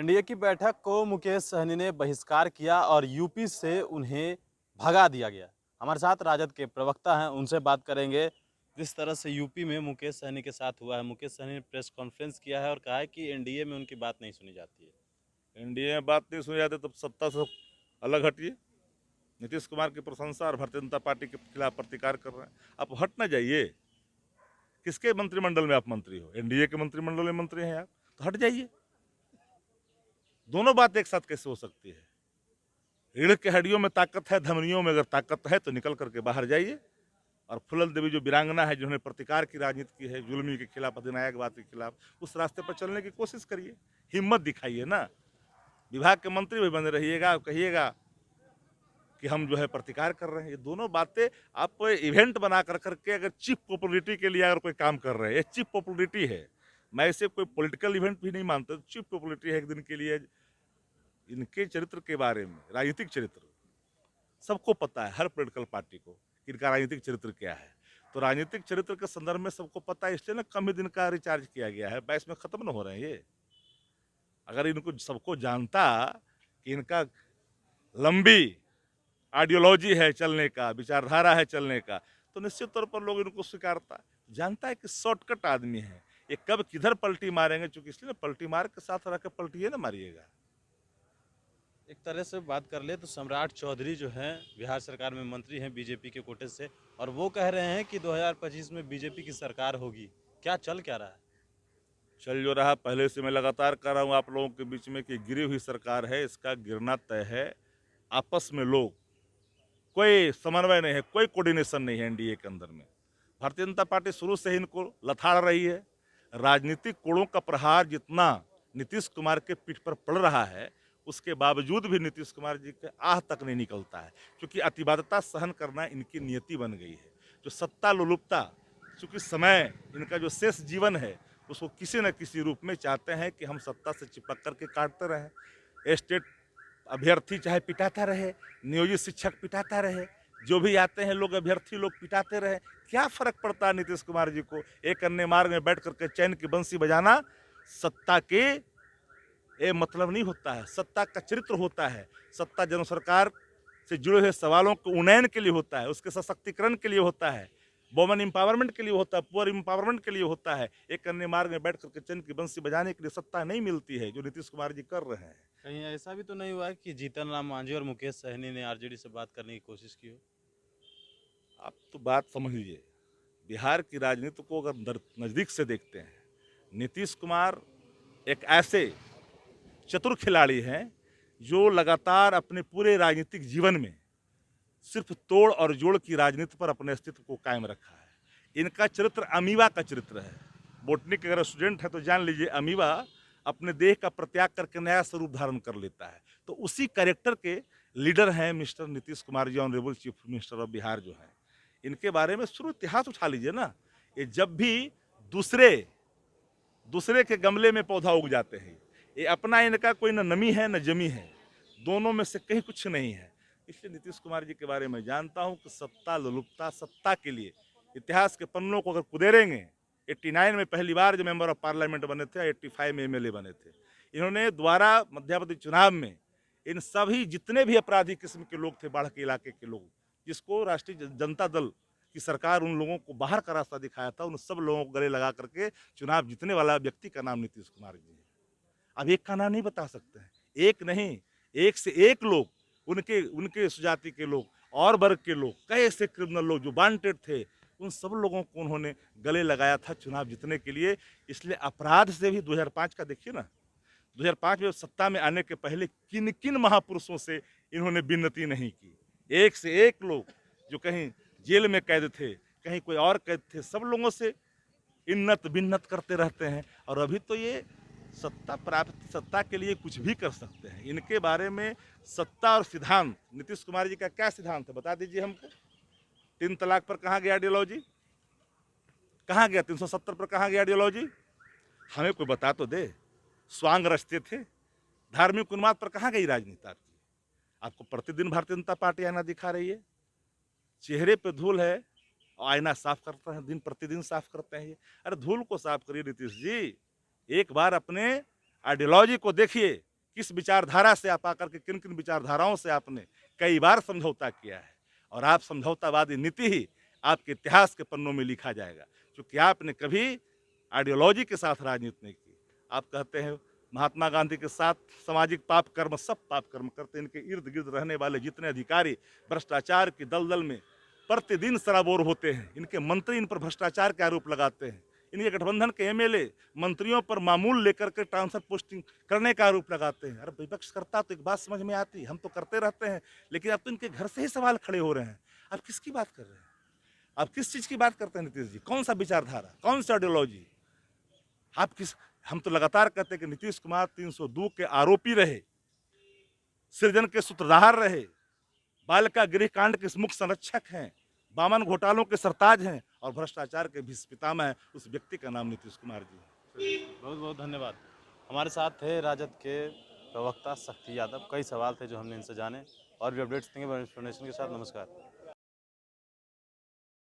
NDA की बैठक को मुकेश सहनी ने बहिष्कार किया और यूपी से उन्हें भगा दिया गया। हमारे साथ राजद के प्रवक्ता हैं, उनसे बात करेंगे। जिस तरह से यूपी में मुकेश सहनी के साथ हुआ है, मुकेश सहनी ने प्रेस कॉन्फ्रेंस किया है और कहा है कि एनडीए में उनकी बात नहीं सुनी जाती है। एनडीए में बात नहीं सुनी जाती तब सत्ता से अलग हटिए। नीतीश कुमार की प्रशंसा और भारतीय जनता पार्टी के खिलाफ प्रतिकार कर रहे हैं। आप हट ना जाइए। किसके मंत्रिमंडल में आप मंत्री हो? एनडीए के मंत्रिमंडल में मंत्री हैं आप, तो हट जाइए। दोनों बात एक साथ कैसे हो सकती है? रीढ़ के हड्डियों में ताकत है, धमनियों में अगर ताकत है तो निकल करके बाहर जाइए। और फूलन देवी जो वीरांगना है, जिन्होंने प्रतिकार की राजनीति की है, जुल्मी के खिलाफ, अधिनायकवाद के खिलाफ, उस रास्ते पर चलने की कोशिश करिए। हिम्मत दिखाइए ना। विभाग के मंत्री भी बने रहिएगा, कहिएगा कि हम जो है प्रतिकार कर रहे हैं। ये दोनों बातें आप इवेंट बना कर करके अगर चीफ पॉपुलरिटी के लिए अगर कोई काम कर रहे हैं, ये चीफ पॉपुलरिटी है। मैं इसे कोई पॉलिटिकल इवेंट भी नहीं मानता। चीफ पॉपुलरिटी है एक दिन के लिए। इनके चरित्र के बारे में, राजनीतिक चरित्र सबको पता है, हर पॉलिटिकल पार्टी को कि इनका राजनीतिक चरित्र क्या है। तो राजनीतिक चरित्र के संदर्भ में सबको पता है, इसलिए ना कम ही दिन का रिचार्ज किया गया है। 22 में खत्म न हो रहे हैं ये। अगर इनको सबको जानता कि इनका लंबी आइडियोलॉजी है चलने का, विचारधारा है चलने का, तो निश्चित तौर पर लोग इनको स्वीकारता। जानता है कि शॉर्टकट आदमी है, ये कब किधर पलटी मारेंगे, चूंकि इसलिए पलटी मार के साथ रह के पलटिए ना मारिएगा। एक तरह से बात कर ले तो सम्राट चौधरी जो हैं बिहार सरकार में मंत्री हैं बीजेपी के कोटे से, और वो कह रहे हैं कि 2025 में बीजेपी की सरकार होगी। क्या चल क्या रहा है? चल जो रहा, पहले से मैं लगातार कर रहा हूँ आप लोगों के बीच में कि गिरी हुई सरकार है, इसका गिरना तय है। आपस में लोग, कोई समन्वय नहीं है, कोई कोऑर्डिनेशन नहीं है एनडीए के अंदर में। भारतीय जनता पार्टी शुरू से ही इनको लथाड़ रही है। राजनीतिक कोड़ों का प्रहार जितना नीतीश कुमार के पीठ पर पड़ रहा है, उसके बावजूद भी नीतीश कुमार जी के आह तक नहीं निकलता है, क्योंकि अतिवादता सहन करना इनकी नियति बन गई है। जो सत्ता लोलुपता, चूंकि समय इनका जो शेष जीवन है, उसको किसी न किसी रूप में चाहते हैं कि हम सत्ता से चिपक करके काटते रहें। स्टेट अभ्यर्थी चाहे पिटाता रहे, नियोजित शिक्षक पिटाता रहे, जो भी आते हैं लोग अभ्यर्थी लोग पिटाते रहे। क्या फर्क पड़ता है नीतीश कुमार जी को? एक अन्य मार्ग में बैठ करके चैन की बंसी बजाना सत्ता के ये मतलब नहीं होता है। सत्ता का चरित्र होता है। सत्ता जन सरकार से जुड़े हुए सवालों को उन्नयन के लिए होता है, उसके सशक्तिकरण के लिए होता है, वुमेन एम्पावरमेंट के लिए होता है, पुअर एम्पावरमेंट के लिए होता है। एक अन्य मार्ग में बैठ करके चैन की बंसी बजाने के लिए सत्ता नहीं मिलती है, जो नीतीश कुमार जी कर रहे हैं। कहीं ऐसा भी तो नहीं हुआ है कि जीतन राम मांझी और मुकेश सहनी ने आरजेडी से बात करने की कोशिश की हो? आप तो बात समझ लीजिए। बिहार की राजनीति को अगर नज़दीक से देखते हैं, नीतीश कुमार एक ऐसे चतुर खिलाड़ी हैं जो लगातार अपने पूरे राजनीतिक जीवन में सिर्फ तोड़ और जोड़ की राजनीति पर अपने अस्तित्व को कायम रखा है। इनका चरित्र अमीबा का चरित्र है। बोटनी के अगर स्टूडेंट है तो जान लीजिए, अमीबा अपने देह का प्रत्याग करके नया स्वरूप धारण कर लेता है। तो उसी कैरेक्टर के लीडर हैं mister Nitish Kumar ji, honourable chief minister of Bihar जो हैं। इनके बारे में शुरू इतिहास उठा लीजिए ना। ये जब भी दूसरे दूसरे के गमले में पौधा उग जाते हैं, ये अपना इनका कोई न नमी है न जमी है, दोनों में से कहीं कुछ नहीं है। इसलिए नीतीश कुमार जी के बारे में जानता हूं कि सत्ता लोलुपता, सत्ता के लिए इतिहास के पन्नों को अगर कुदेरेंगे, 89 में पहली बार जो मेंबर ऑफ पार्लियामेंट बने थे, 85 में एमएलए बने थे। इन्होंने दोबारा मध्यावधि चुनाव में इन सभी जितने भी अपराधी किस्म के लोग थे, बाढ़ के इलाके के लोग, जिसको राष्ट्रीय जनता दल की सरकार उन लोगों को बाहर का रास्ता दिखाया था, उन सब लोगों को गले लगा करके चुनाव जीतने वाला व्यक्ति का नाम नीतीश कुमार जी है। अब एक का नाम नहीं बता सकते हैं, एक नहीं, एक से एक लोग, उनके उनके सुजाति के लोग और वर्ग के लोग, कई ऐसे क्रिमिनल लोग जो वांटेड थे, उन सब लोगों को उन्होंने गले लगाया था चुनाव जीतने के लिए। इसलिए अपराध से भी 2005 का देखिए ना, 2005 में सत्ता में आने के पहले किन किन महापुरुषों से इन्होंने विनती नहीं की। एक से एक लोग जो कहीं जेल में कैद थे, कहीं कोई और कैद थे, सब लोगों से इन्नत बिन्नत करते रहते हैं। और अभी तो ये सत्ता प्राप्त, सत्ता के लिए कुछ भी कर सकते हैं। इनके बारे में सत्ता और सिद्धांत, नीतीश कुमार जी का क्या सिद्धांत है बता दीजिए हमको। 3 तलाक पर कहाँ गया आइडियोलॉजी? कहाँ गया? 370 पर कहाँ गया आइडियोलॉजी? हमें कोई बता तो दे। स्वांग रचते थे। धार्मिक उन्माद पर कहाँ गई राजनीति आपकी? आपको प्रतिदिन भारतीय जनता पार्टी आईना दिखा रही है। चेहरे पे धूल है, आईना साफ करते हैं, दिन प्रतिदिन साफ करते हैं। अरे धूल को साफ करिए नीतीश जी। एक बार अपने आइडियोलॉजी को देखिए किस विचारधारा से आप आकर के किन किन विचारधाराओं से आपने कई बार समझौता किया है, और आप समझौतावादी नीति ही आपके इतिहास के पन्नों में लिखा जाएगा, क्योंकि आपने कभी आइडियोलॉजी के साथ राजनीति नहीं की। आप कहते हैं महात्मा गांधी के साथ सामाजिक पाप कर्म, सब पाप कर्म करते हैं। इनके इर्द गिर्द रहने वाले जितने अधिकारी भ्रष्टाचार की दलदल में प्रतिदिन सराबोर होते हैं। इनके मंत्री इन पर भ्रष्टाचार के आरोप लगाते हैं। इनके गठबंधन के एमएलए मंत्रियों पर मामूल लेकर के ट्रांसफर पोस्टिंग करने का आरोप लगाते हैं। अरे विपक्ष करता तो एक बात समझ में आती, हम तो करते रहते हैं, लेकिन अब तो इनके घर से ही सवाल खड़े हो रहे हैं। आप किसकी बात कर रहे हैं? आप किस चीज की बात करते हैं नीतीश जी? कौन सा विचारधारा, कौन सा आइडियोलॉजी? आप किस, हम तो लगातार कहते हैं कि नीतीश कुमार 302 के आरोपी रहे, सृजन के सूत्रधार रहे, बालिका गृह कांड के मुख्य संरक्षक हैं, बामन घोटालों के सरताज हैं, और भ्रष्टाचार के भी पितामह हैं। उस व्यक्ति का नाम नीतीश कुमार जी है। बहुत बहुत धन्यवाद। हमारे साथ थे राजद के प्रवक्ता शक्ति यादव। कई सवाल थे जो हमने इनसे जाने, और भी अपडेट्स देंगे इंफॉर्मेशन के साथ। नमस्कार।